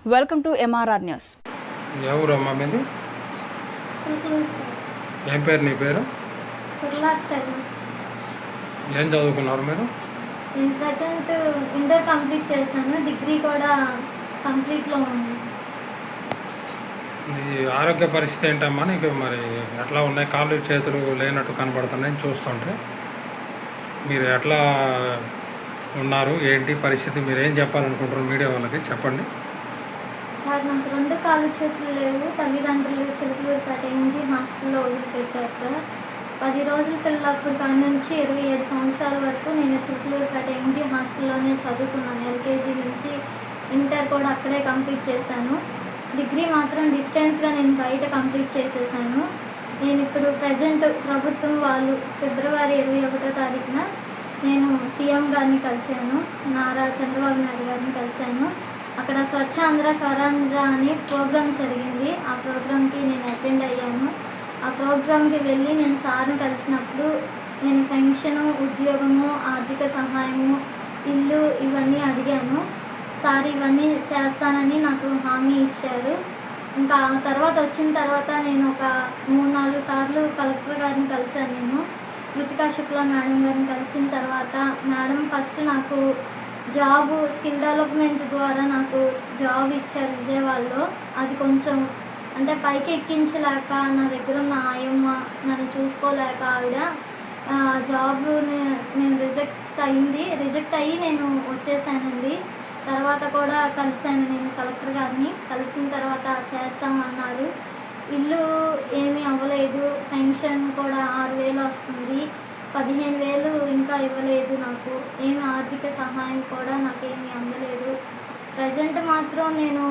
Welcome to MRR news. ఎవరమ్మా మీది? ఏం పేరు నీ పేరు? ఏం చదువుకున్నారు మీరు? నేను ప్రజెంట్ ఇంటర్ కంప్లీట్ చేశాను, డిగ్రీ కూడా కంప్లీట్లో ఉంది. నీ ఆరోగ్య పరిస్థితి ఏంటమ్మా? నీకు మరి ఎట్లా ఉన్నాయి? కాళ్ళు చేతులు లేనట్టు కనబడుతున్నాయని చూస్తుంటే మీరు ఎట్లా ఉన్నారు, ఏంటి పరిస్థితి, మీరు ఏం చెప్పాలనుకుంటున్నారు మీడియా వాళ్ళకి చెప్పండి. సార్, నాకు 2 కాళ్ళు చేతులు లేవు. తల్లిదండ్రులు చిలుకలూరుపేట నుంచి హాస్టల్లో వదిలిపెట్టారు సార్. 10 రోజుల పిల్లప్పుడు కాడి నుంచి 27 సంవత్సరాల వరకు నేను చిలుకలూరుపేట నుంచి హాస్టల్లోనే చదువుకున్నాను. ఎల్కేజీ నుంచి ఇంటర్ కూడా అక్కడే కంప్లీట్ చేశాను. డిగ్రీ మాత్రం డిస్టెన్స్గా నేను బయట కంప్లీట్ చేసేసాను. నేను ఇప్పుడు ప్రజెంట్ ప్రభుత్వం వాళ్ళు ఫిబ్రవరి 21వ తారీఖున నేను సీఎం గారిని కలిశాను, నారా చంద్రబాబు నాయుడు గారిని కలిశాను. అక్కడ స్వచ్ఛాంధ్ర స్వరాంధ్ర అనే ప్రోగ్రాం జరిగింది. ఆ ప్రోగ్రాంకి నేను అటెండ్ అయ్యాను. ఆ ప్రోగ్రాంకి వెళ్ళి నేను సార్ని కలిసినప్పుడు నేను పెన్షను, ఉద్యోగము, ఆర్థిక సహాయము, ఇల్లు ఇవన్నీ అడిగాను. సార్ ఇవన్నీ చేస్తానని నాకు హామీ ఇచ్చారు. ఇంకా తర్వాత వచ్చిన తర్వాత నేను ఒక 3-4 సార్లు కలెక్టర్ గారిని కలిశాను. నేను కృతికా శుక్లా మేడం గారిని కలిసిన తర్వాత మేడం ఫస్ట్ నాకు జాబ్ స్కిల్ డెవలప్మెంట్ ద్వారా నాకు జాబ్ ఇచ్చారు విజయవాడలో. అది కొంచెం అంటే పైకి ఎక్కించలేక నా దగ్గర ఉన్న ఆయమ్మ నన్ను చూసుకోలేక ఆవిడ జాబ్ నేను రిజెక్ట్ అయ్యి నేను వచ్చేసానండి. తర్వాత కూడా కలిశాను నేను కలెక్టర్ గారిని. కలిసిన తర్వాత చేస్తామన్నారు. ఇల్లు ఏమీ అవ్వలేదు. పెన్షన్ కూడా 6,000 వస్తుంది. 15,000 ఇంకా ఇవ్వలేదు నాకు. ఏమి ఆర్థిక సహాయం కూడా నాకేమీ అందలేదు. ప్రజెంట్ మాత్రం నేను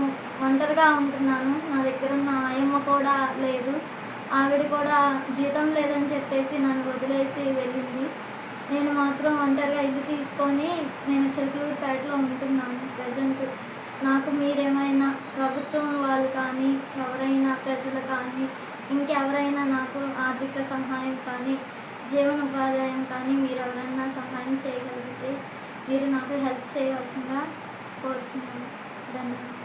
ఒంటరిగా ఉంటున్నాను. నా దగ్గర ఉన్న ఆయమ్మ కూడా లేదు. ఆవిడ కూడా జీతం లేదని చెప్పేసి నన్ను వదిలేసి వెళ్ళింది. నేను మాత్రం ఒంటరిగా ఇల్లు తీసుకొని నేను చిలుకలూరుపేటలో ఉంటున్నాను ప్రజెంట్. నాకు మీరేమైనా ప్రభుత్వం వాళ్ళు కానీ ఎవరైనా ప్రజలు కానీ ఇంకెవరైనా నాకు ఆర్థిక సహాయం కానీ జీవనోపాధ్యాయం కానీ మీరు ఎవరైనా సహాయం చేయగలిగితే మీరు నాకు హెల్ప్ చేయవలసిందిగా కోరుచున్నాను. ధన్యవాదాలు.